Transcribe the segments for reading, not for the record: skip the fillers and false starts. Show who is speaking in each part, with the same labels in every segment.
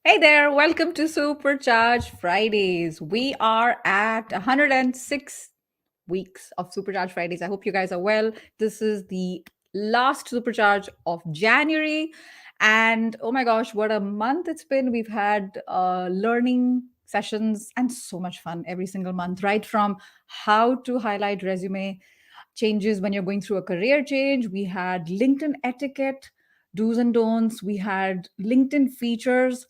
Speaker 1: Hey there, welcome to Supercharge Fridays. We are at 106 weeks of Supercharge Fridays. I hope you guys are well. This is the last Supercharge of January. And oh my gosh, what a month it's been. We've had learning sessions and so much fun every single month, right from how to highlight resume changes when you're going through a career change. We had LinkedIn etiquette, do's and don'ts. We had LinkedIn features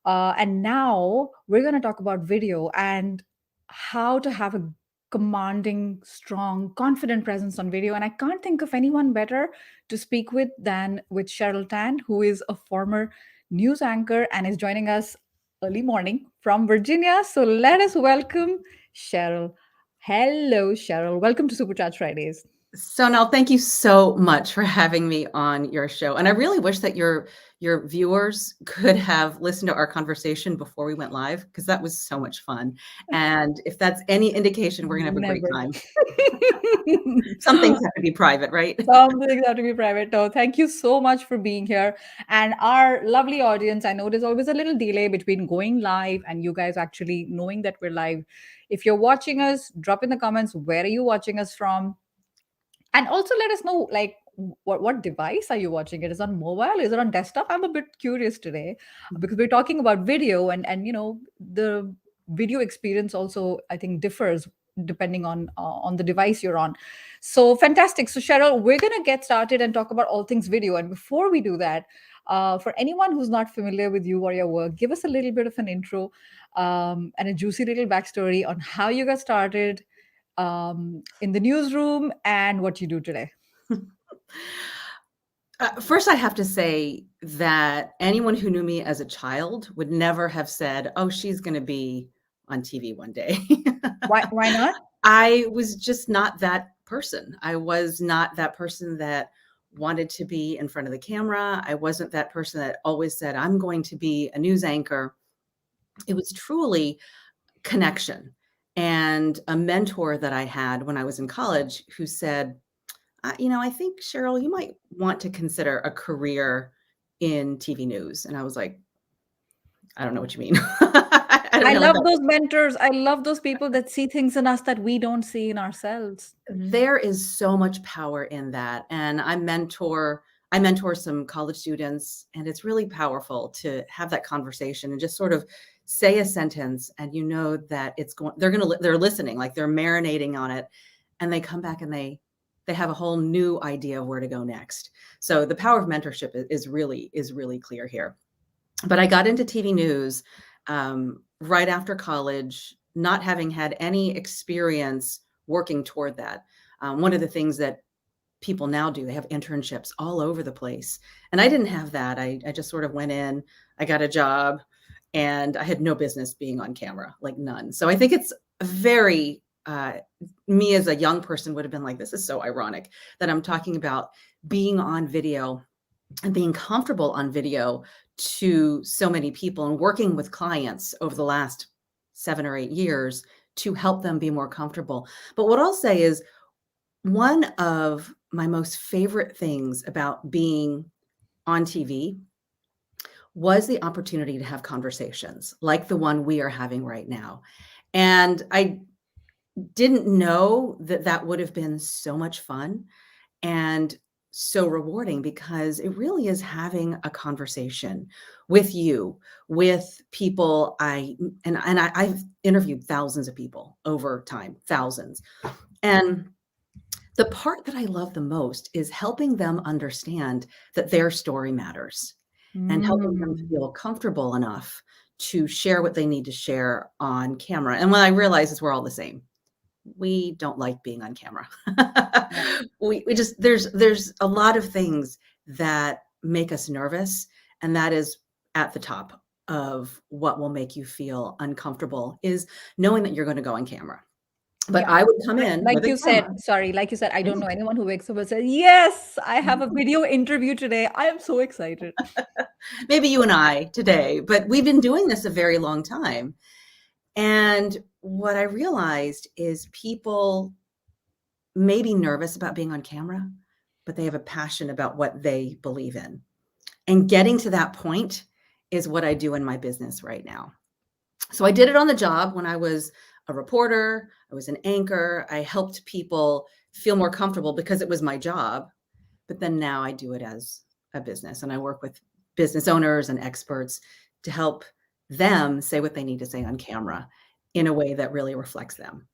Speaker 1: and now we're going to talk about video and how to have a commanding, strong, confident presence on video. And I can't think of anyone better to speak with than with Cheryl Tan, who is a former news anchor and is joining us early morning from Virginia. So let us welcome Cheryl. Hello, Cheryl. Welcome to Supercharge Fridays.
Speaker 2: Sonal, thank you so much for having me on your show. And I really wish that your viewers could have listened to our conversation before we went live, because that was so much fun. And if that's any indication, we're gonna have a great
Speaker 1: Never.
Speaker 2: time. Some things have to be private, right?
Speaker 1: Some things have to be private. No, thank you so much for being here. And our lovely audience, I know there's always a little delay between going live and you guys actually knowing that we're live. If you're watching us, drop in the comments where are you watching us from? And also let us know like what device are you watching it? Is it on mobile? Is it on desktop? I'm a bit curious today because we're talking about video and the video experience also I think differs depending on the device you're on. So fantastic. So Cheryl, we're gonna get started and talk about all things video. And before we do that, for anyone who's not familiar with you or your work, give us a little bit of an intro and a juicy little backstory on how you got started in the newsroom and what you do today.
Speaker 2: First, I have to say that anyone who knew me as a child would never have said, "Oh, she's gonna be on TV one day."
Speaker 1: Why not?
Speaker 2: I was just not that person. I was not that person that wanted to be in front of the camera. I wasn't that person that always said, I'm going to be a news anchor. It was truly connection and a mentor that I had when I was in college who said, I think, Cheryl, you might want to consider a career in TV news. And I was like, I don't know what you mean. I don't
Speaker 1: I
Speaker 2: know what
Speaker 1: love
Speaker 2: that.
Speaker 1: those mentors. I love those people that see things in us that we don't see in ourselves.
Speaker 2: There is so much power in that. And I mentor some college students, and it's really powerful to have that conversation and just sort of say a sentence and you know that they're listening, like they're marinating on it, and they come back and they have a whole new idea of where to go next. So the power of mentorship is really clear here. But I got into TV news right after college, not having had any experience working toward that. One of the things that people now do, they have internships all over the place. And I didn't have that. I just sort of went in, I got a job, and I had no business being on camera, like none. So I think it's very, me as a young person would have been like, this is so ironic that I'm talking about being on video and being comfortable on video to so many people and working with clients over the last 7 or 8 years to help them be more comfortable. But what I'll say is one of my most favorite things about being on TV was the opportunity to have conversations like the one we are having right now. And I didn't know that that would have been so much fun and so rewarding, because it really is having a conversation with you, with people. I've interviewed thousands of people over time, thousands. And the part that I love the most is helping them understand that their story matters and helping them
Speaker 1: Mm.
Speaker 2: feel comfortable enough to share what they need to share on camera. And what I realize is we're all the same. We don't like being on camera.
Speaker 1: Yeah.
Speaker 2: We just there's a lot of things that make us nervous, and that is at the top of what will make you feel uncomfortable is knowing that you're going to go on camera. But
Speaker 1: Yeah.
Speaker 2: I would come in
Speaker 1: Like
Speaker 2: with a
Speaker 1: you said,
Speaker 2: camera.
Speaker 1: sorry, like you said, I don't know anyone who wakes up and says, yes, I have a video interview today. I am so excited.
Speaker 2: Maybe you and I today, but we've been doing this a very long time. And what I realized is people may be nervous about being on camera, but they have a passion about what they believe in. And getting to that point is what I do in my business right now. So I did it on the job when I was a reporter, I was an anchor, I helped people feel more comfortable because it was my job. But then now I do it as a business, and I work with business owners and experts to help them say what they need to say on camera in a way that really reflects them.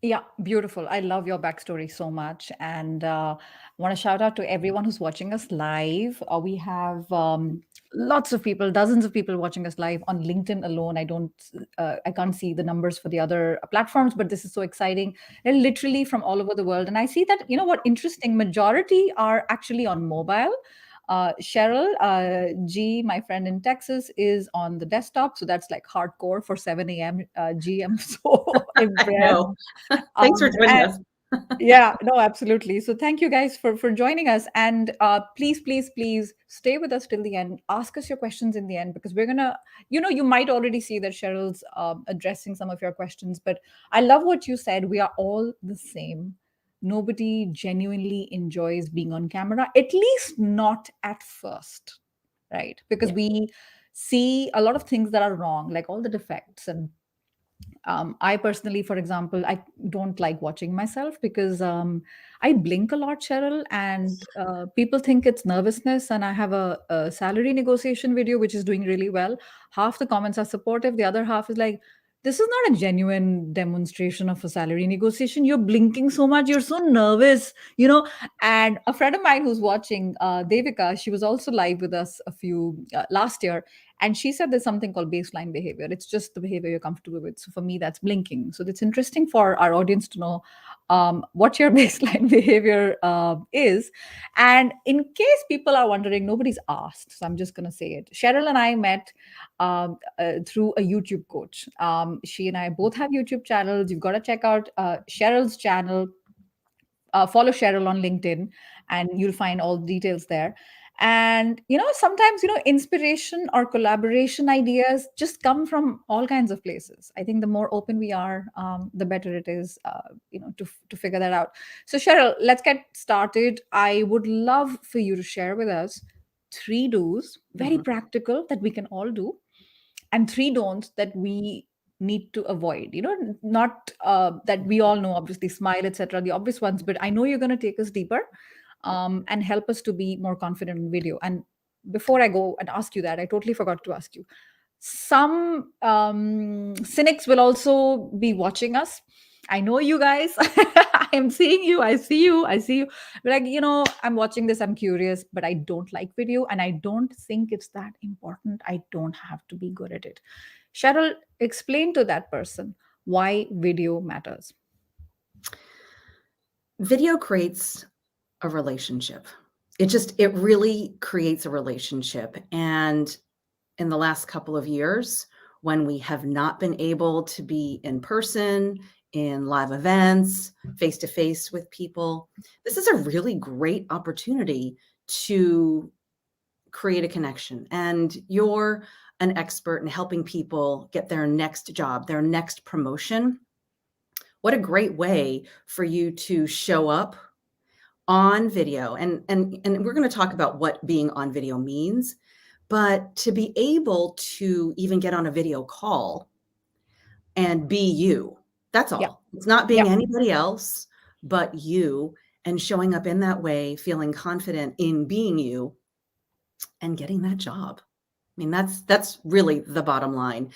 Speaker 1: Yeah, beautiful. I love your backstory so much. And want to shout out to everyone who's watching us live. We have lots of people, dozens of people watching us live on LinkedIn alone. I can't see the numbers for the other platforms, but this is so exciting. They're literally from all over the world. And I see that, you know what, interesting, majority are actually on mobile. Cheryl G, my friend in Texas, is on the desktop. So that's like hardcore for 7 a.m. GM. So
Speaker 2: I
Speaker 1: impressed.
Speaker 2: know. Thanks for joining
Speaker 1: And
Speaker 2: us.
Speaker 1: yeah, no, absolutely. So thank you guys for joining us, and please, please, please stay with us till the end. Ask us your questions in the end, because we're gonna, you know, you might already see that Cheryl's addressing some of your questions, but I love what you said. We are all the same. Nobody genuinely enjoys being on camera, at least not at first, right? Because
Speaker 2: Yeah.
Speaker 1: we see a lot of things that are wrong, like all the defects. And I personally, for example, I don't like watching myself because I blink a lot, Cheryl, and people think it's nervousness. And I have a salary negotiation video which is doing really well. Half the comments are supportive, the other half is like, this is not a genuine demonstration of a salary negotiation. You're blinking so much, you're so nervous, you know. And a friend of mine who's watching, Devika, she was also live with us a few last year, and she said there's something called baseline behavior. It's just the behavior you're comfortable with. So for me, that's blinking. So it's interesting for our audience to know what your baseline behavior is. And in case people are wondering, nobody's asked. So I'm just going to say it. Cheryl and I met through a YouTube coach. She and I both have YouTube channels. You've got to check out Cheryl's channel. Follow Cheryl on LinkedIn, and you'll find all the details there. And you know, sometimes, you know, inspiration or collaboration ideas just come from all kinds of places. I think the more open we are, the better it is, you know, to figure that out. So Cheryl, let's get started. I would love for you to share with us three do's, very
Speaker 2: Mhm.
Speaker 1: practical, that we can all do, and three don'ts that we need to avoid, you know, not that we all know, obviously smile, etc., the obvious ones, but I know you're going to take us deeper, and help us to be more confident in video. And before I go and ask you that, I totally forgot to ask you, some cynics will also be watching us. I know you guys. I am seeing you. I see you. I see you. Like, you know, I'm watching this. I'm curious, but I don't like video, and I don't think it's that important. I don't have to be good at it. Cheryl, explain to that person why video matters.
Speaker 2: Video creates a relationship. It really creates a relationship. And in the last couple of years, when we have not been able to be in person, in live events, face to face with people, this is a really great opportunity to create a connection. And you're an expert in helping people get their next job, their next promotion. What a great way for you to show up on video. And we're going to talk about what being on video means, but to be able to even get on a video call and be you. That's
Speaker 1: Yeah.
Speaker 2: all. It's not
Speaker 1: Yeah.
Speaker 2: being anybody else but you, and showing up in that way, feeling confident in being you and getting that job. I mean, that's really the bottom line.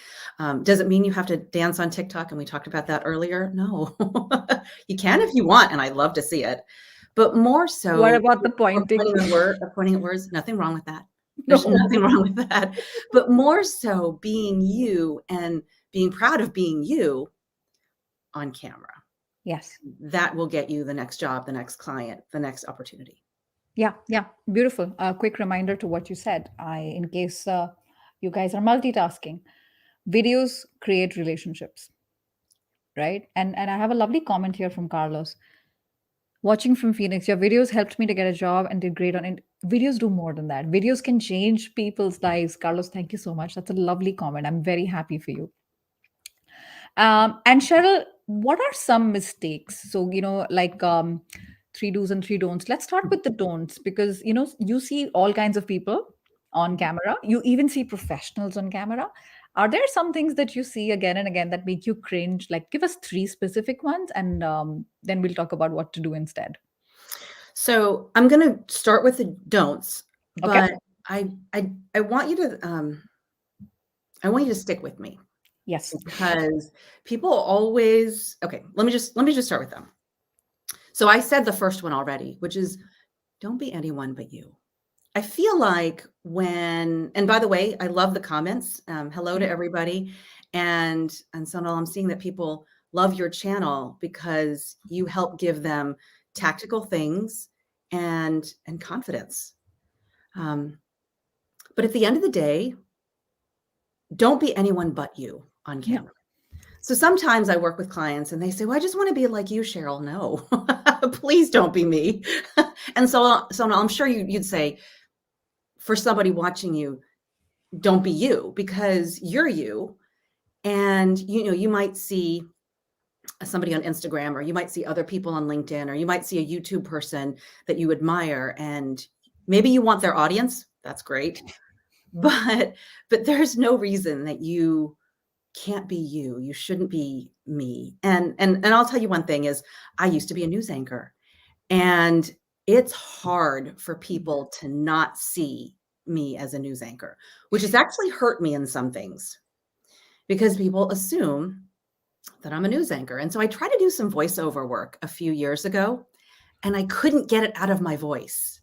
Speaker 2: Does it mean you have to dance on TikTok? And we talked about that earlier. No, you can if you want, and I love to see it. But more
Speaker 1: What
Speaker 2: so,
Speaker 1: about the
Speaker 2: or
Speaker 1: pointing?
Speaker 2: pointing at words, nothing wrong with that. There's
Speaker 1: No.
Speaker 2: nothing wrong with that. But more so, being you and being proud of being you on camera.
Speaker 1: Yes.
Speaker 2: That will get you the next job, the next client, the next opportunity.
Speaker 1: Yeah, yeah, beautiful. A quick reminder to what you said. In case you guys are multitasking, videos create relationships, right? And I have a lovely comment here from Carlos. Watching from Phoenix, your videos helped me to get a job and did great on it. Videos do more than that. Videos can change people's lives. Carlos, thank you so much. That's a lovely comment. I'm very happy for you. And Cheryl, what are some mistakes? So, you know, like three do's and three don'ts. Let's start with the don'ts, because, you know, you see all kinds of people. on camera. You even see professionals on camera. Are there some things that you see again and again that make you cringe? Like, give us three specific ones, and then we'll talk about what to do instead.
Speaker 2: So I'm going to start with the don'ts,
Speaker 1: Okay.
Speaker 2: but I want you to stick with me
Speaker 1: Yes.
Speaker 2: because people always okay. Let me just start with them. So I said the first one already, which is don't be anyone but you. I feel like and by the way, I love the comments. Hello to everybody. And Sonal, I'm seeing that people love your channel because you help give them tactical things and confidence. But at the end of the day, don't be anyone but you on
Speaker 1: Yeah.
Speaker 2: camera. So sometimes I work with clients and they say, well, I just want to be like you, Cheryl. No, please don't be me. And so I'm sure you'd say, for somebody watching you, don't be you because you're you. And, you might see somebody on Instagram, or you might see other people on LinkedIn, or you might see a YouTube person that you admire, and maybe you want their audience. That's great. But there's no reason that you can't be you. You shouldn't be me. And I'll tell you one thing is I used to be a news anchor, and it's hard for people to not see me as a news anchor, which has actually hurt me in some things because people assume that I'm a news anchor. And so I tried to do some voiceover work a few years ago, and I couldn't get it out of my voice.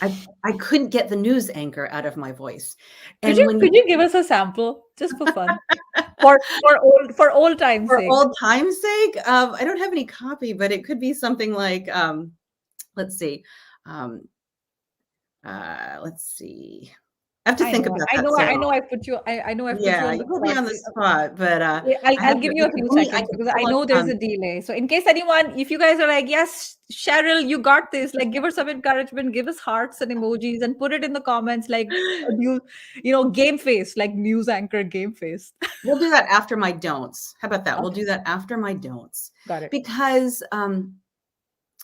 Speaker 2: I couldn't get the news anchor out of my voice.
Speaker 1: Could
Speaker 2: And
Speaker 1: you
Speaker 2: when
Speaker 1: could you give us a sample just for fun, for old time's
Speaker 2: for
Speaker 1: sake?
Speaker 2: old time's sake, I don't have any copy, but it could be something like, let's see. Um, let's see. I have to
Speaker 1: I
Speaker 2: think
Speaker 1: know,
Speaker 2: about
Speaker 1: I
Speaker 2: that.
Speaker 1: know,
Speaker 2: So
Speaker 1: I know. I put you. I know. I put you
Speaker 2: yeah,
Speaker 1: on
Speaker 2: you
Speaker 1: the
Speaker 2: put me
Speaker 1: spot.
Speaker 2: on the spot, but
Speaker 1: Yeah, I'll,
Speaker 2: I
Speaker 1: I'll
Speaker 2: have
Speaker 1: give
Speaker 2: to
Speaker 1: you a few
Speaker 2: I
Speaker 1: seconds
Speaker 2: can
Speaker 1: because I
Speaker 2: pull up.
Speaker 1: know there's a delay. So, in case anyone, if you guys are like, yes, Cheryl, you got this, like, give her some encouragement, give us hearts and emojis, and put it in the comments, like, game face, like news anchor game face.
Speaker 2: We'll do that after my don'ts. How about that? We'll
Speaker 1: Okay,
Speaker 2: do that after my don'ts.
Speaker 1: got it.
Speaker 2: Because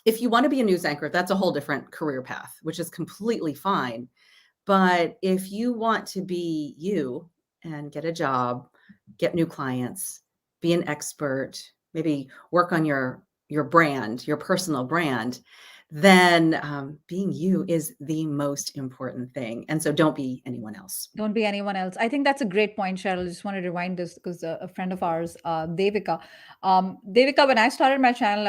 Speaker 2: if you want to be a news anchor, that's a whole different career path, which is completely fine. But if you want to be you and get a job, get new clients, be an expert, maybe work on your brand, your personal brand, then being you is the most important thing. And so don't be anyone else.
Speaker 1: Don't be anyone else. I think that's a great point, Cheryl. I just want to rewind this because a friend of ours, Devika, when I started my channel,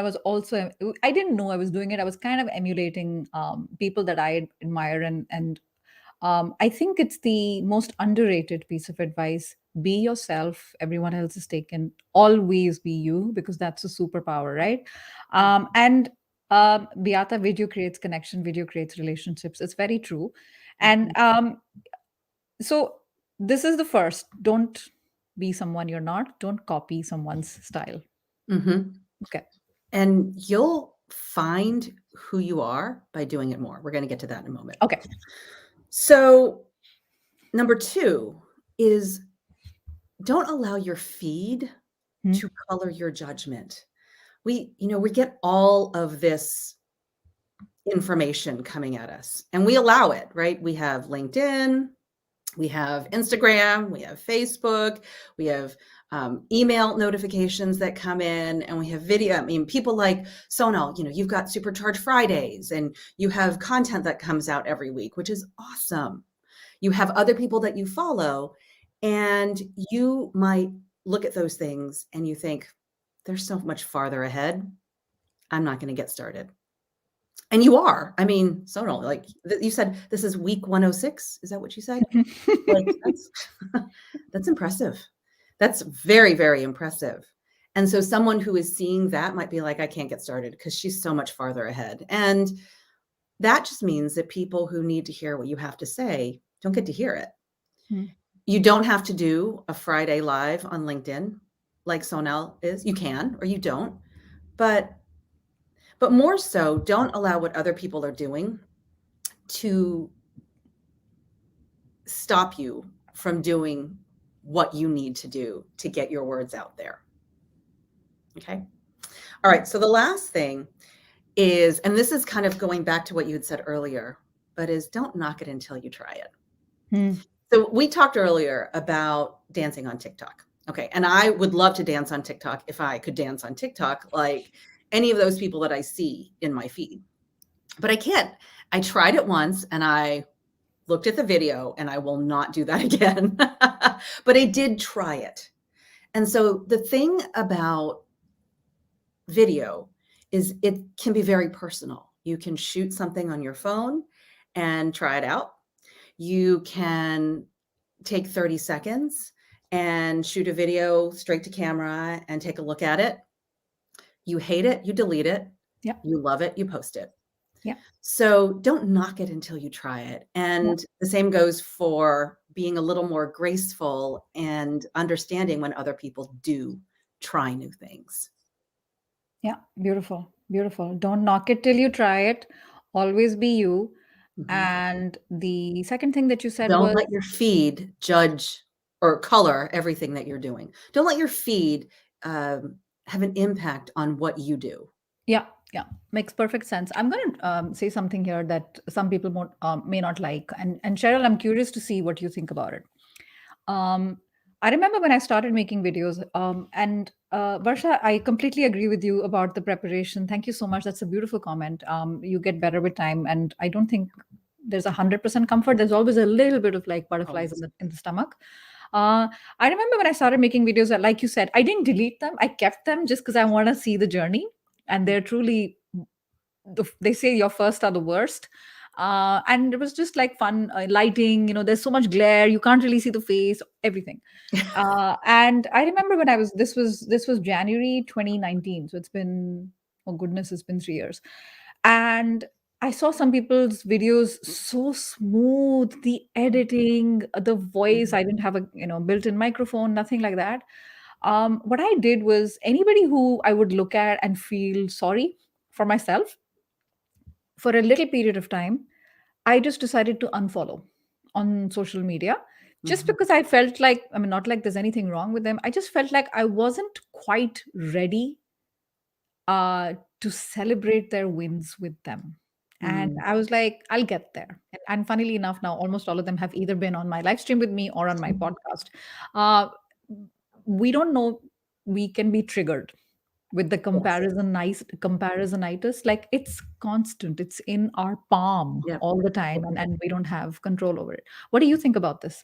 Speaker 1: I didn't know I was doing it. I was kind of emulating people that I admire, and I think it's the most underrated piece of advice. Be yourself. Everyone else is taken. Always be you, because that's a superpower, right? And Beata, video creates connection, video creates relationships. It's very true. And
Speaker 2: Mhm.
Speaker 1: so this is the first. Don't be someone you're not. Don't copy someone's style.
Speaker 2: Mhm.
Speaker 1: Okay.
Speaker 2: And you'll find who you are by doing it more. We're going to get to that in a moment.
Speaker 1: Okay.
Speaker 2: So, number 2 is don't allow your feed
Speaker 1: Hmm.
Speaker 2: to color your judgment. We get all of this information coming at us and we allow it, right? We have LinkedIn, we have Instagram, we have Facebook, we have email notifications that come in, and we have video. I mean, people like Sonal, you've got Supercharge Fridays, and you have content that comes out every week, which is awesome. You have other people that you follow, and you might look at those things and you think, they're so much farther ahead. I'm not going to get started. And you are. I mean, Sonal, like you said, this is week 106. Is that what you said? Like that's that's impressive. That's very, very impressive. And so someone who is seeing that might be like, I can't get started because she's so much farther ahead. And that just means that people who need to hear what you have to say don't get to hear it.
Speaker 1: Hmm.
Speaker 2: You don't have to do a Friday live on LinkedIn like Sonal is. You can or you don't. But more so, don't allow what other people are doing to stop you from doing what you need to do to get your words out there. Okay. All right. So the last thing and this is kind of going back to what you had said earlier, but is don't knock it until you try it.
Speaker 1: Hmm.
Speaker 2: So we talked earlier about dancing on TikTok. Okay. And I would love to dance on TikTok if I could dance on TikTok, like any of those people that I see in my feed. But I can't. I tried it once and I looked at the video and I will not do that again. But I did try it. And so the thing about video is it can be very personal. You can shoot something on your phone and try it out. You can take 30 seconds and shoot a video straight to camera and take a look at it. You hate it, you delete it.
Speaker 1: Yeah.
Speaker 2: You love it, you post it.
Speaker 1: Yeah.
Speaker 2: So don't knock it until you try it.
Speaker 1: Yeah.
Speaker 2: And the same goes for being a little more graceful and understanding when other people do try new things.
Speaker 1: Yeah. Beautiful. Beautiful. Don't knock it till you try it. Always be you.
Speaker 2: Mhm.
Speaker 1: And the second thing that you said
Speaker 2: Don't
Speaker 1: was,
Speaker 2: let your feed judge or color everything that you're doing. Don't let your feed have an impact on what you do.
Speaker 1: yeah, yeah, makes perfect sense. I'm going to say something here that some people may not like. And Cheryl, I'm curious to see what you think about it. Um, I remember when I started making videos, and Varsha, I completely agree with you about the preparation. Thank you so much. That's a beautiful comment. You get better with time, and I don't think there's 100% comfort. There's always a little bit of like butterflies in
Speaker 2: Always.
Speaker 1: the stomach. I remember when I started making videos, like you said, I didn't delete them. I kept them just because I want to see the journey, and they're truly they say your first are the worst. And it was just like fun lighting, there's so much glare, you can't really see the face, everything. And I remember when I was this was January 2019, so it's been, oh goodness, it's been 3 years. And I saw some people's videos so smooth, the editing, the voice.
Speaker 2: Mhm.
Speaker 1: I didn't have a built-in microphone, nothing like that. What I did was, anybody who I would look at and feel sorry for myself, for a little period of time, I just decided to unfollow on social media, just
Speaker 2: Mhm.
Speaker 1: because I felt like, I mean, not like there's anything wrong with them. I just felt like I wasn't quite ready to celebrate their wins with them. And
Speaker 2: Mm.
Speaker 1: I was like, I'll get there. And funnily enough, now almost all of them have either been on my live stream with me or on my podcast. Uh, we don't know, we can be triggered with the
Speaker 2: Yes.
Speaker 1: comparisonitis. Like, it's constant, it's in our palm
Speaker 2: Yep.
Speaker 1: all the time, and we don't have control over it. What do you think about this?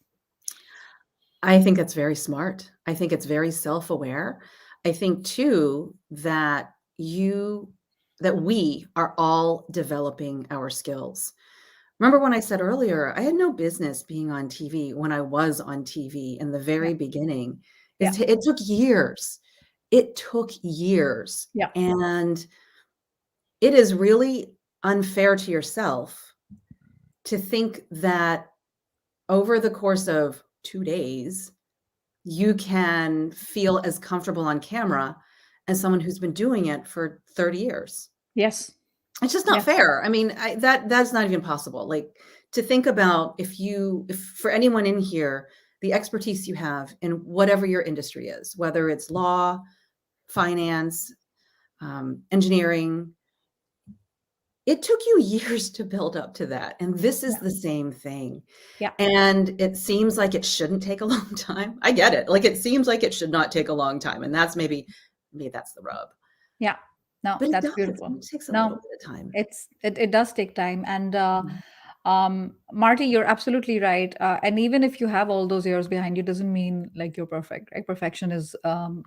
Speaker 2: I think that's very smart. I think it's very self-aware. I think too that we are all developing our skills. Remember when I said earlier, I had no business being on TV when I was on TV in the
Speaker 1: Yeah.
Speaker 2: very beginning.
Speaker 1: Yeah.
Speaker 2: It took years. It took years.
Speaker 1: Yeah.
Speaker 2: And it is really unfair to yourself to think that over the course of 2 days, you can feel as comfortable on camera as someone who's been doing it for 30 years.
Speaker 1: Yes.
Speaker 2: It's just not
Speaker 1: Yeah.
Speaker 2: fair. I mean, that's not even possible. Like, to think about, if for anyone in here, the expertise you have in whatever your industry is, whether it's law, finance, engineering, it took you years to build up to that. And this is
Speaker 1: Yeah.
Speaker 2: the same thing.
Speaker 1: Yeah.
Speaker 2: And it seems like it shouldn't take a long time. I get it. Like, it seems like it should not take a long time. And that's maybe that's the rub.
Speaker 1: Yeah. No,
Speaker 2: But it
Speaker 1: that's
Speaker 2: does.
Speaker 1: beautiful.
Speaker 2: It takes a little
Speaker 1: No,
Speaker 2: bit of time.
Speaker 1: it does take time. And
Speaker 2: Mhm.
Speaker 1: Marty, you're absolutely right. And even if you have all those years behind you, doesn't mean like you're perfect, right? Perfection is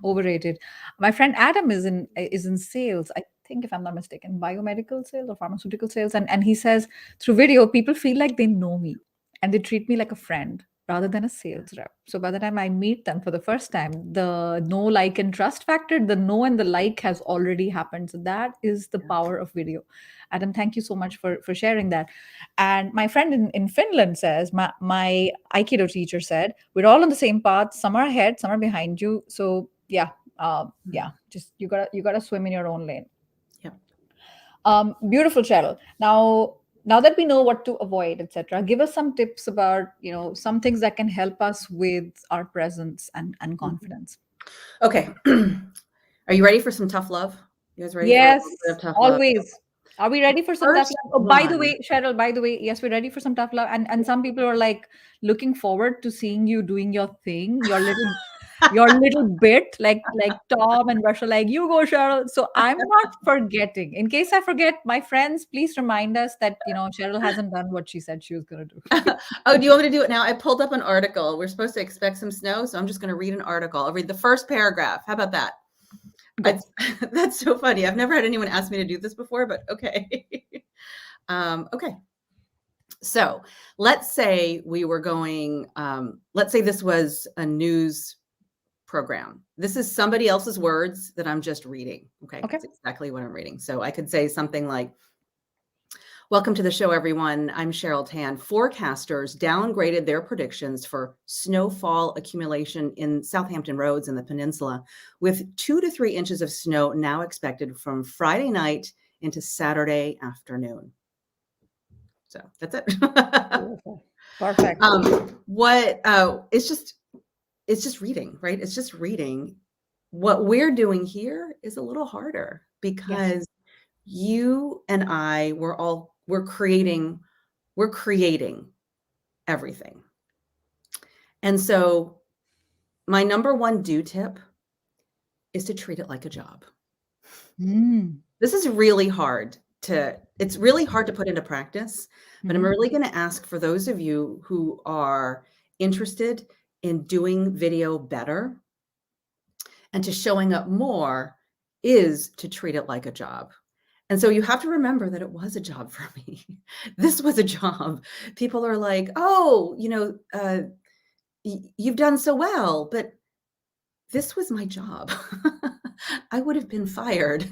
Speaker 1: overrated. My friend Adam is in sales. I think, if I'm not mistaken, biomedical sales or pharmaceutical sales. And he says, through video, people feel like they know me and they treat me like a friend rather than a sales rep. So by the time I meet them for the first time, the know, like, and trust factor, the know and the like has already happened. So that is the
Speaker 2: Yeah.
Speaker 1: power of video. Adam, thank you so much for sharing that. And my friend in Finland says, my Aikido teacher said, we're all on the same path. Some are ahead, some are behind you. So yeah, yeah,
Speaker 2: Mhm.
Speaker 1: just you gotta swim in your own lane.
Speaker 2: Yep.
Speaker 1: Beautiful, Cheryl. Now that we know what to avoid, etc., give us some tips about some things that can help us with our presence and
Speaker 2: Mhm.
Speaker 1: confidence.
Speaker 2: Okay. Are you ready for some tough love? You guys ready for a
Speaker 1: Yes,
Speaker 2: little bit of tough love?
Speaker 1: always. Are we ready for some tough
Speaker 2: First
Speaker 1: love? Oh, by the
Speaker 2: one.
Speaker 1: way, Cheryl, by the way, yes, we're ready for some tough love. And some people are like looking forward to seeing you doing your thing, your little bit, like Tom and Russia, like you go, Cheryl. So I'm not forgetting. In case I forget, my friends, please remind us that Cheryl hasn't done what she said she was gonna do.
Speaker 2: Oh, do you want me to do it now? I pulled up an article. We're supposed to expect some snow, so I'm just going to read an article. I'll read the first paragraph. How about that?
Speaker 1: Go.
Speaker 2: That's so funny. I've never had anyone ask me to do this before, but okay. Okay. So let's say we were going, let's say this was a news program. This is somebody else's words that I'm just reading. Okay.
Speaker 1: Okay.
Speaker 2: That's exactly what I'm reading. So I could say something like, welcome to the show, everyone. I'm Cheryl Tan. Forecasters downgraded their predictions for snowfall accumulation in Southampton roads in the peninsula, with 2 to 3 inches of snow now expected from Friday night into Saturday afternoon. So that's it.
Speaker 1: Beautiful. Perfect.
Speaker 2: It's just reading, right? It's just reading. What we're doing here is a little harder
Speaker 1: Yes.
Speaker 2: because you and I, we're creating everything. And so my number one do tip is to treat it like a job.
Speaker 1: Mm.
Speaker 2: This is really hard it's really hard to put into practice, but I'm
Speaker 1: Mhm.
Speaker 2: really going to ask for those of you who are interested in doing video better and to showing up more is to treat it like a job. And so you have to remember that it was a job for me. This was a job. People are like, oh, you've done so well, but this was my job. I would have been fired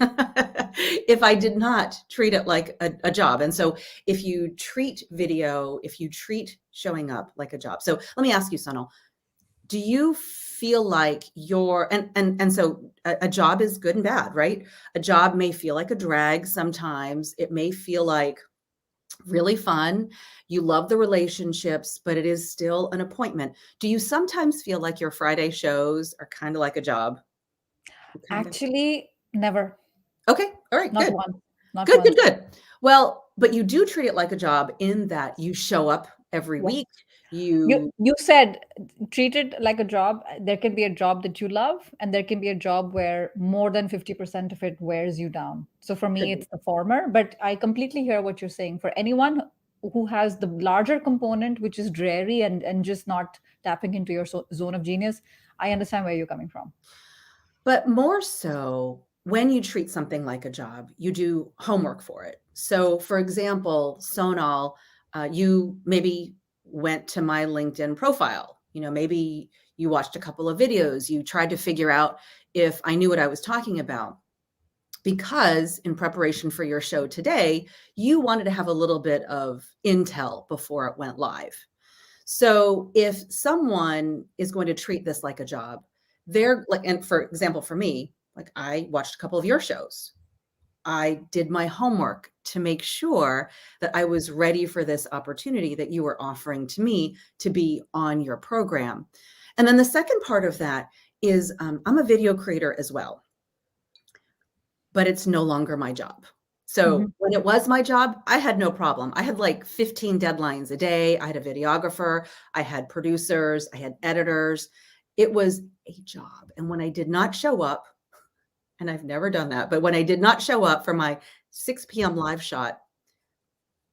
Speaker 2: if I did not treat it like a job. And so if you treat video, if you treat showing up like a job. So let me ask you, Sunil, do you feel like and so a job is good and bad, right? A job may feel like a drag sometimes. It may feel like really fun. You love the relationships, but it is still an appointment. Do you sometimes feel like your Friday shows are kind of like a job? Kind of.
Speaker 1: Actually, never.
Speaker 2: Okay. All right.
Speaker 1: Not
Speaker 2: Good.
Speaker 1: once. Not
Speaker 2: Good,
Speaker 1: once.
Speaker 2: good, good. Well, but you do treat it like a job in that you show up every
Speaker 1: Yes.
Speaker 2: week.
Speaker 1: You
Speaker 2: You
Speaker 1: you said treat it like a job. There can be a job that you love, and there can be a job where more than 50% of it wears you down. So for me,
Speaker 2: could be.
Speaker 1: it's the former, but I completely hear what you're saying. For anyone who has the larger component, which is dreary and just not tapping into your zone of genius, I understand where you're coming from.
Speaker 2: But more so, when you treat something like a job, you do homework for it. So, for example, Sonal, you maybe went to my LinkedIn profile. Maybe you watched a couple of videos. You tried to figure out if I knew what I was talking about. Because in preparation for your show today, you wanted to have a little bit of intel before it went live. So if someone is going to treat this like a job, they're like, and for example, for me, like I watched a couple of your shows. I did my homework to make sure that I was ready for this opportunity that you were offering to me to be on your program. And then the second part of that is I'm a video creator as well, but it's no longer my job. So
Speaker 1: Mhm.
Speaker 2: when it was my job, I had no problem. I had like 15 deadlines a day. I had a videographer, I had producers, I had editors. It was a job. And when I did not show up, and I've never done that, but when I did not show up for my 6 p.m. live shot,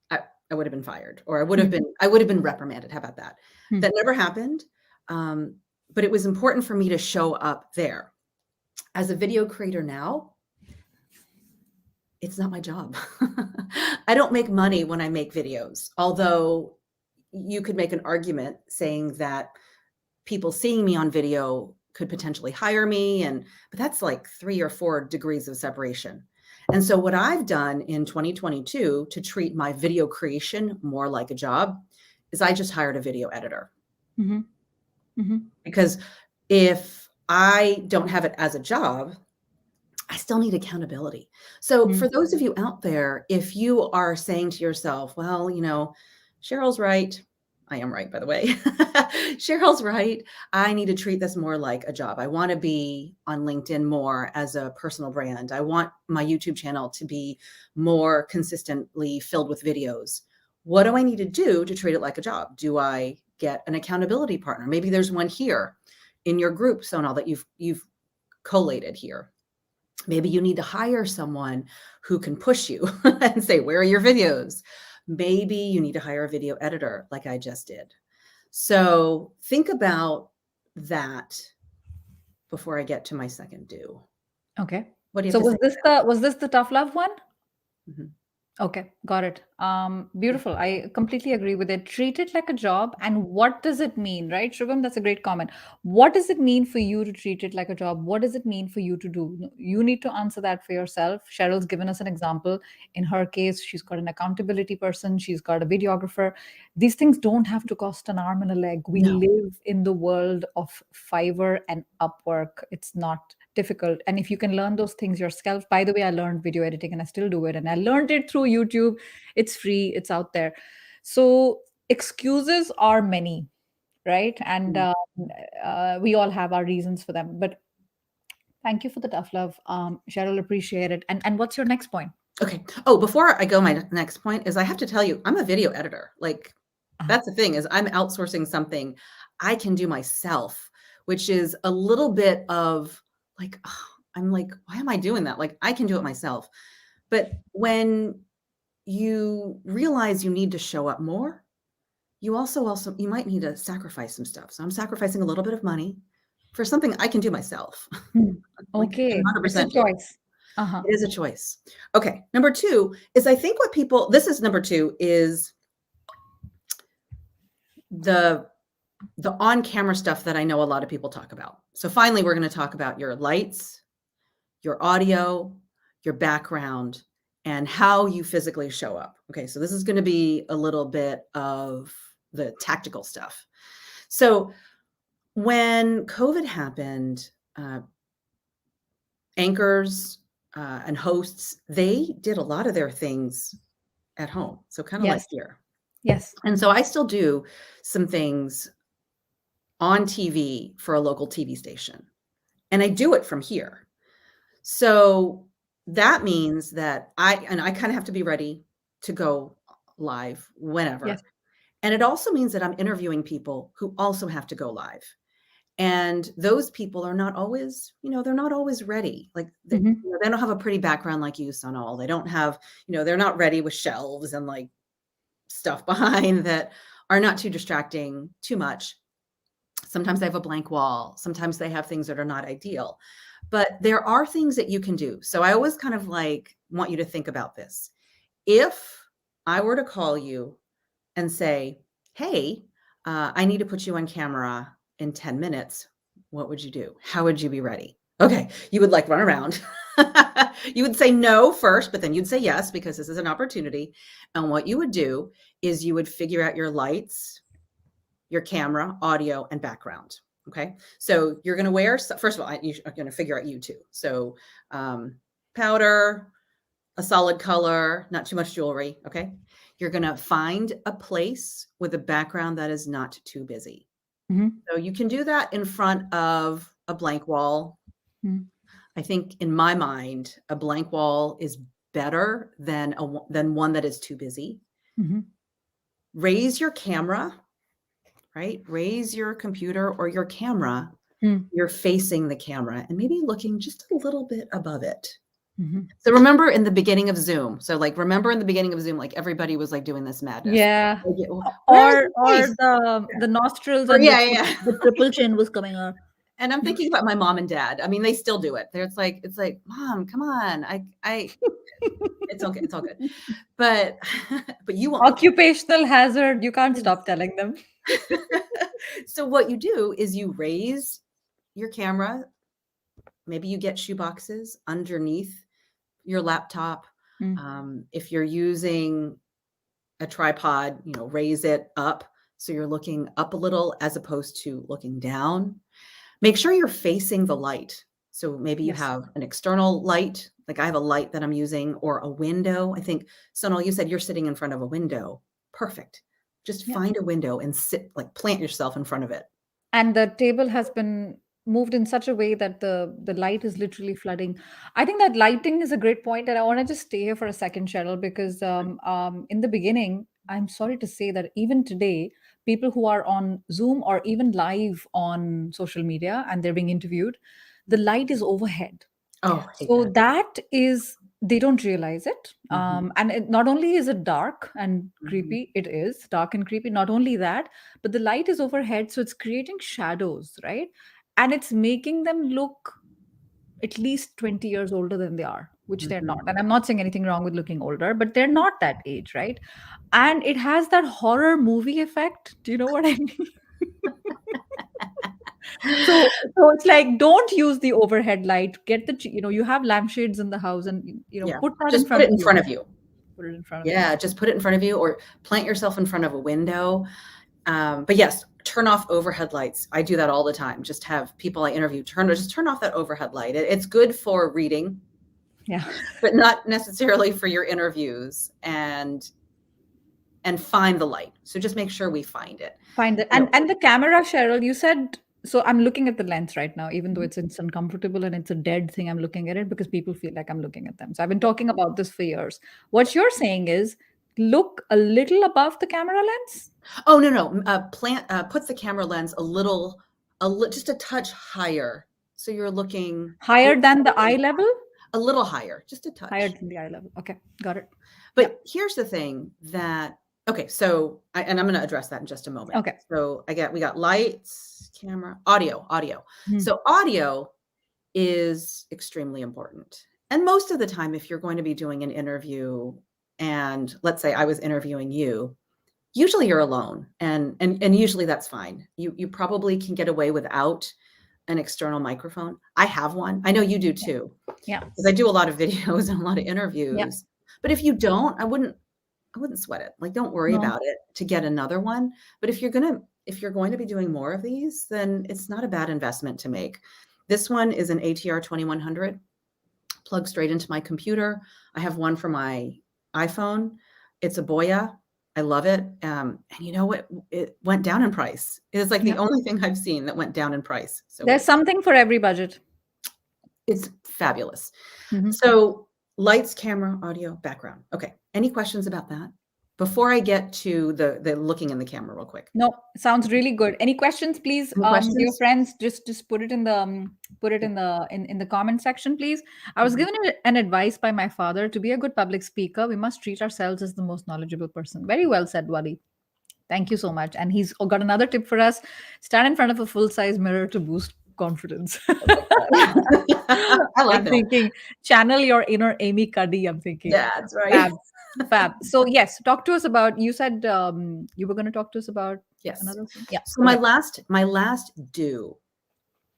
Speaker 2: I would have been fired, or I would have been reprimanded. How about that?
Speaker 1: Mhm.
Speaker 2: That never happened. But it was important for me to show up there. As a video creator now, it's not my job. I don't make money when I make videos, although you could make an argument saying that people seeing me on video could potentially hire me, but that's like 3 or 4 degrees of separation. And so what I've done in 2022 to treat my video creation more like a job is I just hired a video editor.
Speaker 1: Mhm. Mhm.
Speaker 2: Because if I don't have it as a job, I still need accountability. So
Speaker 1: Mhm.
Speaker 2: for those of you out there, if you are saying to yourself, well, Cheryl's right. I am right, by the way. Cheryl's right. I need to treat this more like a job. I want to be on LinkedIn more as a personal brand. I want my YouTube channel to be more consistently filled with videos. What do I need to do to treat it like a job? Do I get an accountability partner? Maybe there's one here in your group, Sonal, that you've collated here. Maybe you need to hire someone who can push you and say, where are your videos? Maybe you need to hire a video editor like I just did. So think about that before I get to my second do.
Speaker 1: Okay.
Speaker 2: What do you
Speaker 1: So
Speaker 2: have to say?
Speaker 1: was this the tough love one?
Speaker 2: Mhm.
Speaker 1: Okay, got it. Beautiful. I completely agree with it. Treat it like a job. And what does it mean, right? Shubham, that's a great comment. What does it mean for you to treat it like a job? What does it mean for you to do? You need to answer that for yourself. Cheryl's given us an example. In her case, she's got an accountability person, she's got a videographer. These things don't have to cost an arm and a leg. We
Speaker 2: No.
Speaker 1: live in the world of Fiverr and Upwork. It's not difficult. And if you can learn those things yourself, by the way, I learned video editing and I still do it. And I learned it through YouTube. It's free, it's out there. So excuses are many, right? And
Speaker 2: Mm.
Speaker 1: we all have our reasons for them. But thank you for the tough love. Cheryl, appreciate it. And what's your next point?
Speaker 2: Okay. Oh, before I go, my next point is I have to tell you, I'm a video editor. Like
Speaker 1: Uh,
Speaker 2: that's the thing is I'm outsourcing something I can do myself, which is a little bit of like, oh, I'm like, why am I doing that? Like I can do it myself. But when you realize you need to show up more, you also you might need to sacrifice some stuff. So I'm sacrificing a little bit of money for something I can do myself.
Speaker 1: hmm.
Speaker 2: Like I can
Speaker 1: Okay, it's a
Speaker 2: 100% do it.
Speaker 1: choice. Uh-huh.
Speaker 2: It is a choice. Okay. Number two is I think what people, this is number two, is the on-camera stuff that I know a lot of people talk about. So finally, we're going to talk about your lights, your audio, your background, and how you physically show up. Okay, so this is going to be a little bit of the tactical stuff. So when COVID happened, anchors and hosts, they did a lot of their things at home. So kind of like
Speaker 1: Yes.
Speaker 2: here.
Speaker 1: Yes.
Speaker 2: And so I still do some things on TV for a local TV station. And I do it from here. So that means that I kind of have to be ready to go live
Speaker 1: Yes.
Speaker 2: whenever. And it also means that I'm interviewing people who also have to go live. And those people are not always, they're not always ready. Like
Speaker 1: Hmm.
Speaker 2: they don't have a pretty background like you, Sonal. They don't have, they're not ready with shelves and like stuff behind that are not too distracting too much. Sometimes they have a blank wall. Sometimes they have things that are not ideal. But there are things that you can do. So I always kind of like want you to think about this. If I were to call you and say, hey, I need to put you on camera in 10 minutes, what would you do? How would you be ready? Okay, you would like run around. You would say no first, but then you'd say yes because this is an opportunity. And what you would do is you would figure out your lights, your camera, audio, and background. Okay, so you're going to wear, first of all, you're going to figure out you too. So powder, a solid color, not too much jewelry. Okay, you're going to find a place with a background that is not too busy.
Speaker 1: Hmm.
Speaker 2: So you can do that in front of a blank wall.
Speaker 1: Hmm.
Speaker 2: I think in my mind, a blank wall is better than one that is too busy.
Speaker 1: Hmm.
Speaker 2: Raise your camera, right? Raise your computer or your camera.
Speaker 1: Hmm.
Speaker 2: You're facing the camera and maybe looking just a little bit above it.
Speaker 1: Hmm.
Speaker 2: So remember in the beginning of Zoom. So like remember in the beginning of Zoom, like everybody was like doing this madness.
Speaker 1: Yeah.
Speaker 2: Like, where is the
Speaker 1: Or
Speaker 2: voice?
Speaker 1: the nostrils
Speaker 2: Or
Speaker 1: and
Speaker 2: yeah.
Speaker 1: the triple chin was coming up.
Speaker 2: And I'm thinking about my mom and dad. I mean, they still do it. It's like, Mom, come on. It's okay. It's all good. But you won't.
Speaker 1: Occupational hazard. You can't stop telling them.
Speaker 2: So what you do is you raise your camera. Maybe you get shoe boxes underneath your laptop.
Speaker 1: Mm.
Speaker 2: If you're using a tripod, raise it up so you're looking up a little as opposed to looking down. Make sure you're facing the light. So maybe you
Speaker 1: Yes.
Speaker 2: have an external light, like I have a light that I'm using, or a window. I think, Sonal, you said you're sitting in front of a window. Perfect. Just
Speaker 1: Yeah.
Speaker 2: find a window and sit, like plant yourself in front of it.
Speaker 1: And the table has been moved in such a way that the light is literally flooding. I think that lighting is a great point, and I want to just stay here for a second, Cheryl, because in the beginning, I'm sorry to say that even today, people who are on Zoom or even live on social media and they're being interviewed, the light is overhead.
Speaker 2: Oh, I hate
Speaker 1: So
Speaker 2: that.
Speaker 1: that is, they don't realize it.
Speaker 2: Mhm,
Speaker 1: And not only is it dark and
Speaker 2: mhm,
Speaker 1: creepy, it is dark and creepy. Not only that, but the light is overhead, so it's creating shadows, right? And it's making them look at least 20 years older than they are, which they're not.
Speaker 2: mhm.
Speaker 1: And I'm not saying anything wrong with looking older, but they're not that age, right? And it has that horror movie effect. Do you know what I mean? So it's like, don't use the overhead light. Get the you have lampshades in the house, and
Speaker 2: Yeah,
Speaker 1: put that in
Speaker 2: just put
Speaker 1: front
Speaker 2: it
Speaker 1: of
Speaker 2: in
Speaker 1: you.
Speaker 2: front of you.
Speaker 1: Put it in front of you.
Speaker 2: Yeah, just put it in front of you or plant yourself in front of a window. But yes, turn off overhead lights. I do that all the time. Just have people I interview just turn off that overhead light. It's good for reading,
Speaker 1: Yeah.
Speaker 2: but not necessarily for your interviews, and find the light. So just make sure we find it.
Speaker 1: Find it.
Speaker 2: You
Speaker 1: And
Speaker 2: know,
Speaker 1: the camera, Cheryl, you said, so I'm looking at the lens right now, even though it's uncomfortable and it's a dead thing, I'm looking at it because people feel like I'm looking at them. So I've been talking about this for years. What you're saying is look a little above the camera lens,
Speaker 2: oh no, puts the camera lens just a touch higher. So you're looking
Speaker 1: higher than the eye level,
Speaker 2: a little higher, just a
Speaker 1: higher
Speaker 2: touch.
Speaker 1: than the eye level. Okay, got it. Yeah.
Speaker 2: But here's the thing okay, so and I'm going to address that in just a moment.
Speaker 1: Okay.
Speaker 2: So we got lights, camera, audio.
Speaker 1: Hmm.
Speaker 2: So audio is extremely important. And most of the time, if you're going to be doing an interview, and let's say I was interviewing you, usually you're alone, and usually that's fine. You probably can get away without an external microphone. I have one. I know you do
Speaker 1: Yeah.
Speaker 2: too,
Speaker 1: Yeah.
Speaker 2: because I do a lot of videos and a lot of
Speaker 1: Yeah.
Speaker 2: interviews. But if you don't, I wouldn't sweat it. Like, don't worry
Speaker 1: No.
Speaker 2: about it to get another one. But if you're going to be doing more of these, then it's not a bad investment to make. This one is an ATR 2100, plug straight into my computer. I have one for my iPhone. It's a Boya. I love it. And you know what? It went down in price. It is like the
Speaker 1: Yeah.
Speaker 2: only thing I've seen that went down in price. So
Speaker 1: There's something for every budget.
Speaker 2: it's fabulous.
Speaker 1: Mhm.
Speaker 2: So lights, camera, audio, background. Okay. Any questions about that? Before I get to the looking in the camera real quick.
Speaker 1: No, sounds really good. Any questions, please,
Speaker 2: Any
Speaker 1: dear
Speaker 2: questions?
Speaker 1: friends? Just put it in the put it in the comment section, please. I was
Speaker 2: Mhm.
Speaker 1: given an advice by my father to be a good public speaker. We must treat ourselves as the most knowledgeable person. Very well said, Wadi. Thank you so much. And he's got another tip for us: stand in front of a full size mirror to boost confidence.
Speaker 2: I like that. I like
Speaker 1: I'm
Speaker 2: that.
Speaker 1: thinking, channel your inner Amy Cuddy. I'm thinking,
Speaker 2: Yeah, that's right.
Speaker 1: fab, fab. So yes, talk to us about. You said you were going to talk to us about
Speaker 2: Yes.
Speaker 1: another thing. Yeah,
Speaker 2: So
Speaker 1: go
Speaker 2: my last do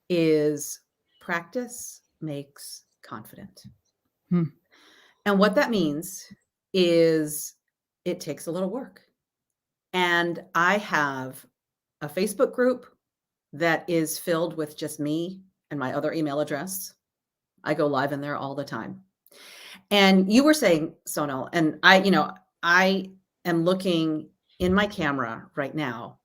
Speaker 2: is practice makes confident.
Speaker 1: ahead.
Speaker 2: And what that means is it takes a little work. And I have a Facebook group that is filled with just me and my other email address. I go live in there all the time. And you were saying, Sonal, and I am looking in my camera right now,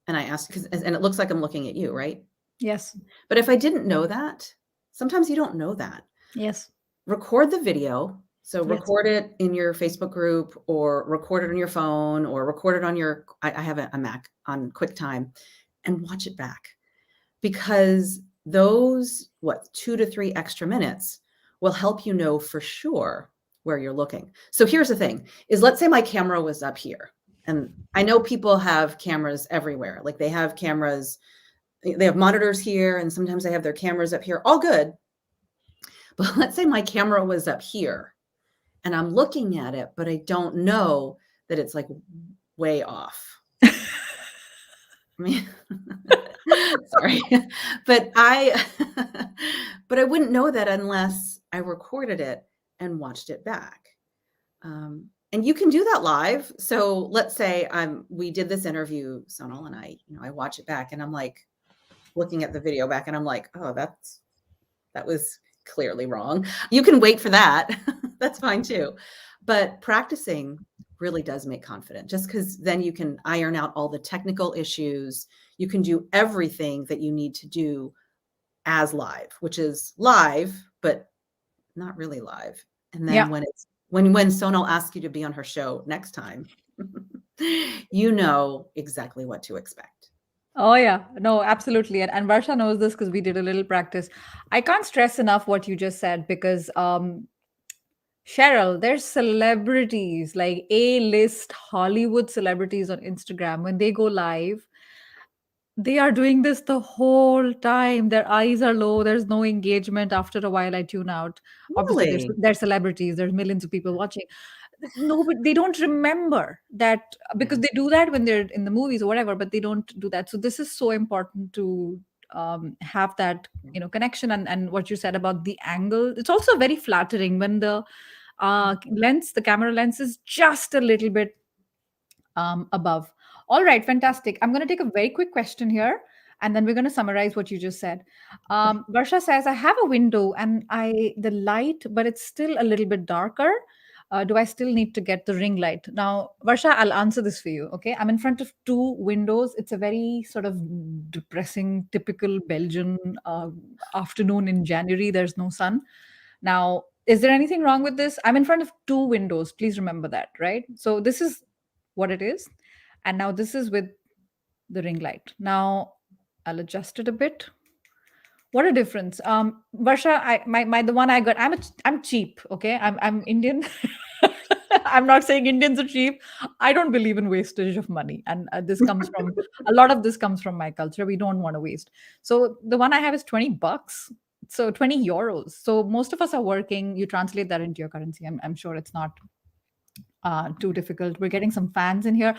Speaker 2: and I asked, and it looks like I'm looking at you, right?
Speaker 1: Yes.
Speaker 2: But if I didn't know that, sometimes you don't know that.
Speaker 1: Yes.
Speaker 2: Record the video. So
Speaker 1: Yes.
Speaker 2: record it in your Facebook group, or record it on your phone, or record it on I have a Mac on QuickTime, and watch it back. Because those, 2 to 3 extra minutes will help you know for sure where you're looking. So here's the thing is, let's say my camera was up here. And I know people have cameras everywhere. Like they have monitors here, and sometimes they have their cameras up here. All good. But let's say my camera was up here and I'm looking at it, but I don't know that it's like way off. I mean, sorry, but I but I wouldn't know that unless I recorded it and watched it back. And you can do that live. So let's say we did this interview, Sonal, and I watch it back, and I'm like looking at the video back, and I'm like, oh, that was clearly wrong. You can wait for that. That's fine too. But practicing really does make confident, just because then you can iron out all the technical issues. You can do everything that you need to do as live, which is live, but not really live. And then
Speaker 1: Yeah.
Speaker 2: when Sonal asks you to be on her show next time, you know exactly what to expect.
Speaker 1: Oh yeah, no, absolutely, and Varsha knows this because we did a little practice. I can't stress enough what you just said because Cheryl, there's celebrities like A-list Hollywood celebrities on Instagram. When they go live, they are doing this the whole time. Their eyes are low. There's no engagement. After a while, I tune out. Obviously,
Speaker 2: Really?
Speaker 1: they're celebrities. There's millions of people watching. No, but they don't remember that because they do that when they're in the movies or whatever, but they don't do that. So this is so important to have that connection, and what you said about the angle. It's also very flattering when the the camera lens is just a little bit above. All right, fantastic. I'm going to take a very quick question here, and then we're going to summarize what you just said. Varsha says, "I have a window and I the light, but it's still a little bit darker. Do I still need to get the ring light?" Now, Varsha, I'll answer this for you. Okay, I'm in front of two windows. It's a very sort of depressing, typical Belgian afternoon in January. There's no sun. Now, is there anything wrong with this? I'm in front of two windows. Please remember that, right? So this is what it is. And now this is with the ring light. Now I'll adjust it a bit. What a difference. Varsha, my the one I got, I'm cheap, okay? I'm Indian. I'm not saying Indians are cheap. I don't believe in wastage of money. And this comes from a lot of this comes from my culture. We don't want to waste. So the one I have is 20 bucks. So 20 euros. So most of us are working. You translate that into your currency. I'm sure it's not too difficult. We're getting some fans in here.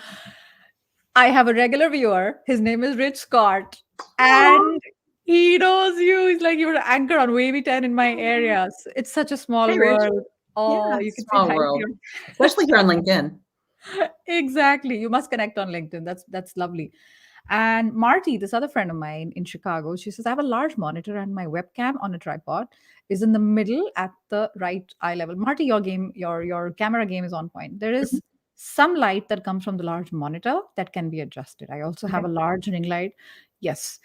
Speaker 1: I have a regular viewer. His name is Rich Scott,
Speaker 2: Aw.
Speaker 1: and he knows you. He's like you're an anchor on Wavy 10 in my area. It's such a small
Speaker 2: Hey, Rich.
Speaker 1: world.
Speaker 2: Yeah,
Speaker 1: Oh, you can say
Speaker 2: small
Speaker 1: hi to
Speaker 2: world,
Speaker 1: your
Speaker 2: especially here on LinkedIn.
Speaker 1: exactly. You must connect on LinkedIn. That's lovely. And Marty, this other friend of mine in Chicago, she says, I have a large monitor and my webcam on a tripod is in the middle at the right eye level. Marty, your camera game is on point. There
Speaker 2: Mhm.
Speaker 1: is some light that comes from the large monitor that can be adjusted. I also have
Speaker 2: Okay.
Speaker 1: a large ring light. Yes,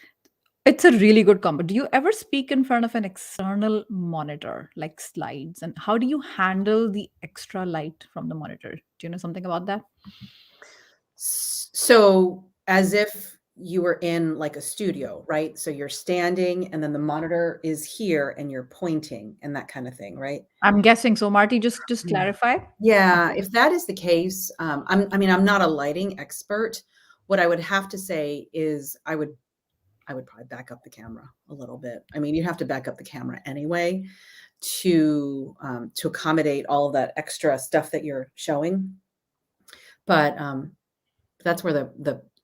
Speaker 1: it's a really good combo. Do you ever speak in front of an external monitor like slides? And how do you handle the extra light from the monitor? Do you know something about that?
Speaker 2: So as if you were in like a studio, right? So you're standing and then the monitor is here and you're pointing and that kind of thing, right?
Speaker 1: I'm guessing so. Marty, just
Speaker 2: Mm.
Speaker 1: clarify.
Speaker 2: Yeah, if that is the case, I mean, I'm not a lighting expert. What I would have to say is I would probably back up the camera a little bit. I mean, you have to back up the camera anyway to accommodate all of that extra stuff that you're showing. But that's where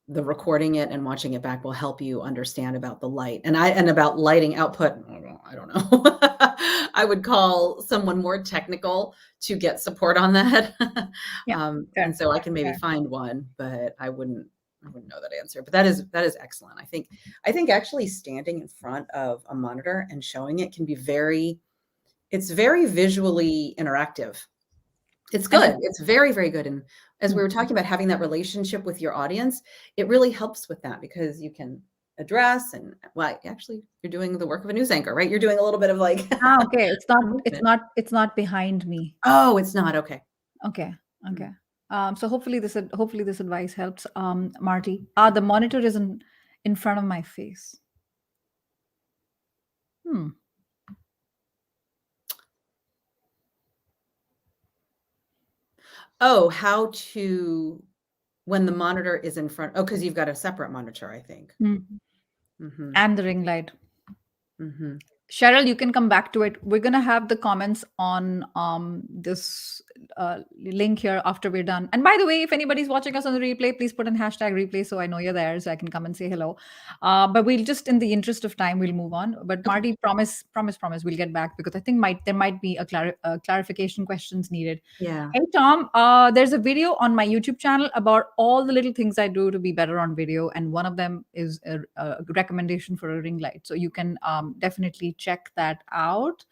Speaker 2: the recording it and watching it back will help you understand about the light and about lighting output. I don't know. I would call someone more technical to get support on that.
Speaker 1: Yeah,
Speaker 2: And
Speaker 1: fair,
Speaker 2: so I can maybe
Speaker 1: fair.
Speaker 2: find one, but I wouldn't know that answer. But that is excellent. I think actually standing in front of a monitor and showing it can be it's very visually interactive. It's
Speaker 1: And
Speaker 2: good. It's very, very good, and as we
Speaker 1: mm,
Speaker 2: were talking about having that relationship with your audience, it really helps with that because you can address and well, actually, you're doing the work of a news anchor, right? You're doing a little bit of like
Speaker 1: okay. It's not. It's
Speaker 2: movement.
Speaker 1: not. It's not behind me.
Speaker 2: Oh, it's not, okay.
Speaker 1: Okay.
Speaker 2: Mm.
Speaker 1: Okay. So hopefully this advice helps. Marty. The monitor isn't in front of my face. Hmm.
Speaker 2: Oh, how to when the monitor is in front. Oh, because 'cause you've got a separate monitor, I think.
Speaker 1: Mm.
Speaker 2: Mhm,
Speaker 1: And the ring light.
Speaker 2: mhm.
Speaker 1: Cheryl, you can come back to it. We're gonna have the comments on this link here after we're done. And by the way, if anybody's watching us on the replay, please put in hashtag replay so I know you're there, so I can come and say hello. But we'll just, in the interest of time, we'll move on. But
Speaker 2: Okay.
Speaker 1: Marty, promise, we'll get back because I think there might be a clarification questions needed.
Speaker 2: Yeah.
Speaker 1: Hey Tom, there's a video on my YouTube channel about all the little things I do to be better on video, and one of them is a recommendation for a ring light. So you can definitely check that out.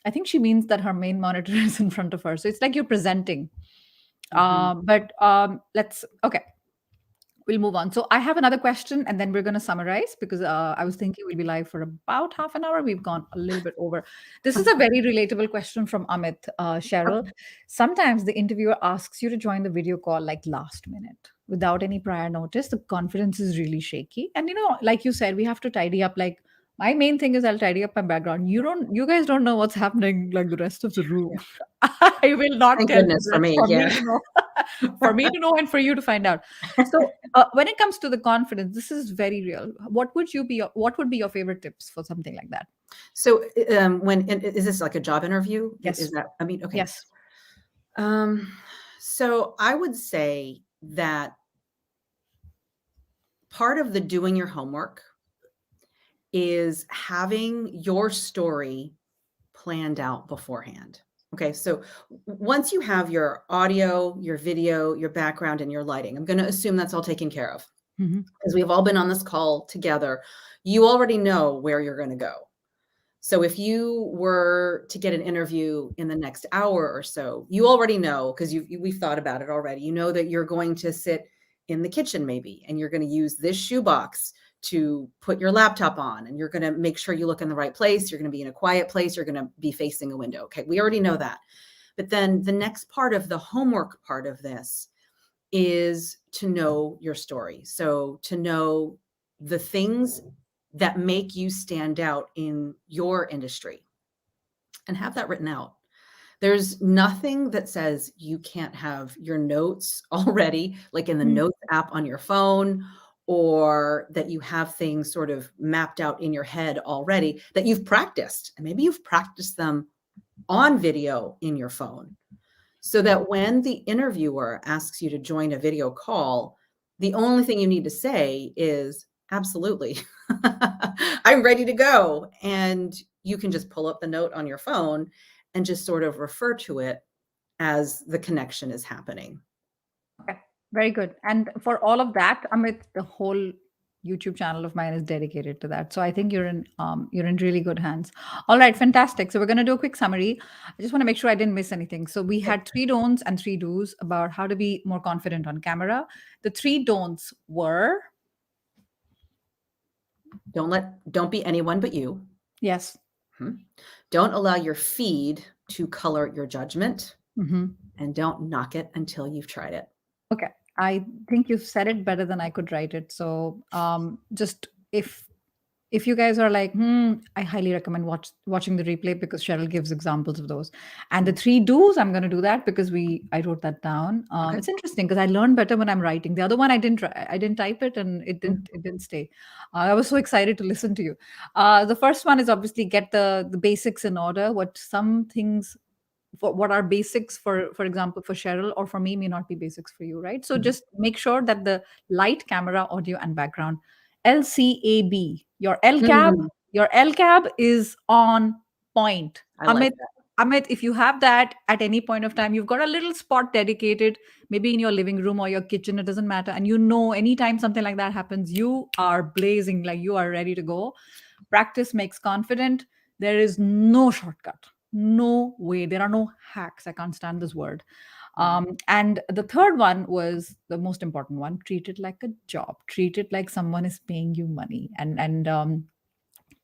Speaker 1: I think she means that her main monitor is in front of her, so it's like you're presenting.
Speaker 2: Mhm.
Speaker 1: But let's okay. We'll move on. So I have another question, and then we're going to summarize because I was thinking we'll be live for about half an hour. We've gone a little bit over. This is a very relatable question from Amit, Cheryl. Sometimes the interviewer asks you to join the video call like last minute without any prior notice. The confidence is really shaky, and like you said, we have to tidy up. Like my main thing is I'll tidy up my background. You guys don't know what's happening like the rest of the room.
Speaker 2: Yeah.
Speaker 1: I will not
Speaker 2: Thank
Speaker 1: tell you.
Speaker 2: goodness for
Speaker 1: That's
Speaker 2: me.
Speaker 1: for
Speaker 2: Yeah.
Speaker 1: me to know. For me to know and for you to find out. So when it comes to the confidence, this is very real. What would be your favorite tips for something like that?
Speaker 2: So, is this like a job interview? Is
Speaker 1: Yes.
Speaker 2: that, I mean, okay.
Speaker 1: Yes.
Speaker 2: Um, so I would say that part of the doing your homework is having your story planned out beforehand. Okay, so once you have your audio, your video, your background, and your lighting, I'm going to assume that's all taken care of
Speaker 1: Mhm.
Speaker 2: because we've all been on this call together. You already know where you're going to go. So if you were to get an interview in the next hour or so, you already know because we've thought about it already. You know that you're going to sit in the kitchen maybe, and you're going to use this shoebox to put your laptop on, and you're going to make sure you look in the right place. You're going to be in a quiet place. You're going to be facing a window. Okay, we already know that. But then the next part of the homework part of this is to know your story. So to know the things that make you stand out in your industry and have that written out. There's nothing that says you can't have your notes already, like in the
Speaker 1: Mm.
Speaker 2: notes app on your phone, or that you have things sort of mapped out in your head already that you've practiced. And maybe you've practiced them on video in your phone so that when the interviewer asks you to join a video call, the only thing you need to say is, absolutely, I'm ready to go. And you can just pull up the note on your phone and just sort of refer to it as the connection is happening.
Speaker 1: Okay. Very good. And for all of that, Amit, the whole YouTube channel of mine is dedicated to that. So I think you're in really good hands. All right, fantastic. So we're gonna do a quick summary. I just want to make sure I didn't miss anything. So we had three don'ts and three do's about how to be more confident on camera. The three don'ts were
Speaker 2: Don't be anyone but you.
Speaker 1: yes.
Speaker 2: Mhm. Don't allow your feed to color your judgment,
Speaker 1: Mhm.
Speaker 2: and don't knock it until you've tried it.
Speaker 1: Okay. I think you've said it better than I could write it. So just if you guys are like, I highly recommend watching the replay because Cheryl gives examples of those. And the
Speaker 2: Mm.
Speaker 1: three do's, I'm going to do that because I wrote that down.
Speaker 2: Okay.
Speaker 1: It's interesting because I learn better when I'm writing. The other one I didn't type it and
Speaker 2: Mm.
Speaker 1: it didn't stay. I was so excited to listen to you. The first one is obviously get the basics in order. What some things for what are basics for example for Cheryl or for me may not be basics for you, right? So
Speaker 2: Mhm.
Speaker 1: just make sure that the light, camera, audio, and background LCAB,
Speaker 2: Mm.
Speaker 1: your LCAB is on point.
Speaker 2: I like
Speaker 1: Amit,
Speaker 2: that.
Speaker 1: Amit, if you have that at any point of time, you've got a little spot dedicated, maybe in your living room or your kitchen, it doesn't matter. And anytime something like that happens, you are blazing, like you are ready to go. Practice makes confident. There is no shortcut. No way. There are no hacks. I can't stand this word.
Speaker 2: Mm.
Speaker 1: And the third one was the most important one. Treat it like a job. Treat it like someone is paying you money. And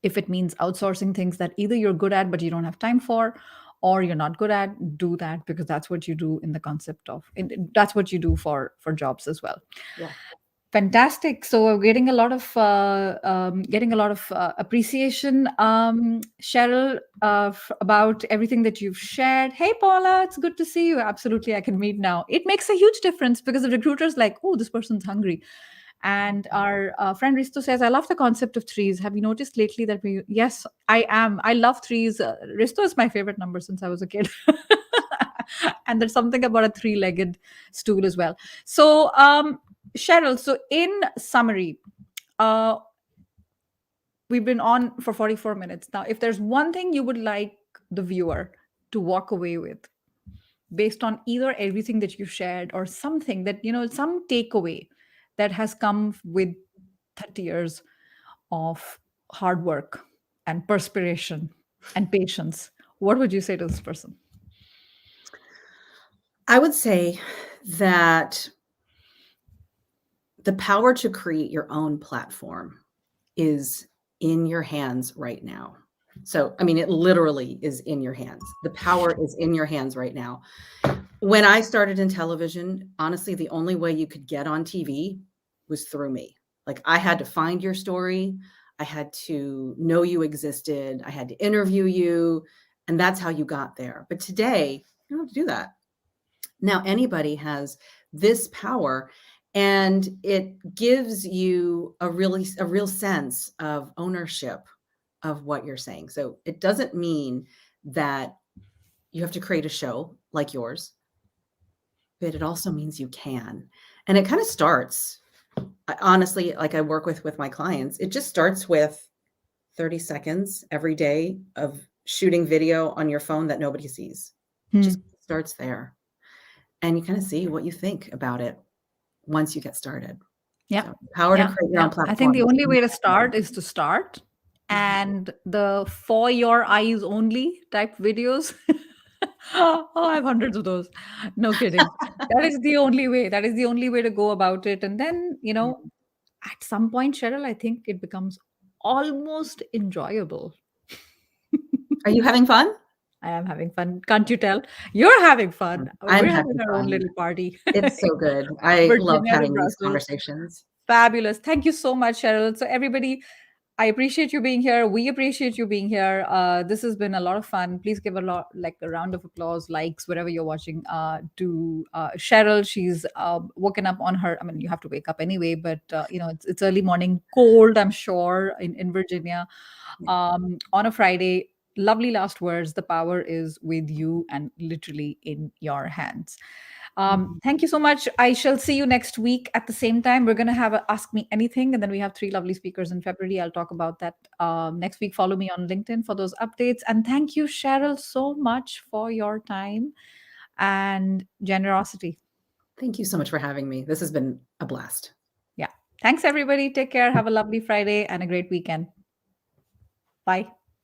Speaker 1: if it means outsourcing things that either you're good at but you don't have time for, or you're not good at, do that because that's what you do in the concept of. That's what you do for jobs as well.
Speaker 2: Yeah.
Speaker 1: Fantastic. So we're getting a lot of appreciation, Cheryl, about everything that you've shared. Hey, Paula, it's good to see you. Absolutely, I can meet now. It makes a huge difference because the recruiter's like, oh, this person's hungry. And our friend Risto says, I love the concept of threes. Have you noticed lately that we? Yes, I am. I love threes. Risto is my favorite number since I was a kid. And there's something about a three-legged stool as well. So, Cheryl, so in summary, uh, we've been on for 44 minutes now. If there's one thing you would like the viewer to walk away with based on either everything that you shared or something that, some takeaway that has come with 30 years of hard work and perspiration and patience, what would you say to this person?
Speaker 2: I would say that the power to create your own platform is in your hands right now. So, I mean, it literally is in your hands. The power is in your hands right now. When I started in television, honestly, the only way you could get on TV was through me. Like, I had to find your story. I had to know you existed. I had to interview you. And that's how you got there. But today, you don't have to do that. Now, anybody has this power, and it gives you a real sense of ownership of what you're saying. So it doesn't mean that you have to create a show like yours, but it also means you can. And it kind of starts, honestly, like I work with my clients, it just starts with 30 seconds every day of shooting video on your phone that nobody sees. It
Speaker 1: Hmm.
Speaker 2: just starts there. And you kind of see what you think about it once you get started.
Speaker 1: Yeah.
Speaker 2: So power to
Speaker 1: Yeah.
Speaker 2: create your
Speaker 1: Yeah.
Speaker 2: own
Speaker 1: I think
Speaker 2: platform.
Speaker 1: the only way to start is to start. And the for your eyes only type videos. Oh, I have hundreds of those. No kidding. That is the only way. That is the only way to go about it. And then, at some point, Cheryl, I think it becomes almost enjoyable.
Speaker 2: Are you having fun?
Speaker 1: I am having fun. Can't you tell? You're having fun.
Speaker 2: I'm
Speaker 1: We're having
Speaker 2: having
Speaker 1: our own
Speaker 2: fun.
Speaker 1: little party.
Speaker 2: It's so good. I love
Speaker 1: Virginia to
Speaker 2: having these
Speaker 1: Brussels.
Speaker 2: conversations.
Speaker 1: Fabulous. Thank you so much, Cheryl. So, everybody, I appreciate you being here. We appreciate you being here. This has been a lot of fun. Please give a round of applause, likes, wherever you're watching, to Cheryl. She's woken up on her. I mean, you have to wake up anyway, but it's early morning, cold, I'm sure, in Virginia,
Speaker 2: Yeah.
Speaker 1: on a Friday. Lovely last words. The power is with you and literally in your hands.
Speaker 2: Mhm.
Speaker 1: Thank you so much. I shall see you next week at the same time. We're going to have a Ask Me Anything, and then we have three lovely speakers in February. I'll talk about that next week. Follow me on LinkedIn for those updates. And thank you, Cheryl, so much for your time and generosity.
Speaker 2: Thank you so much for having me. This has been a blast.
Speaker 1: Yeah. Thanks, everybody. Take care. Have a lovely Friday and a great weekend. Bye.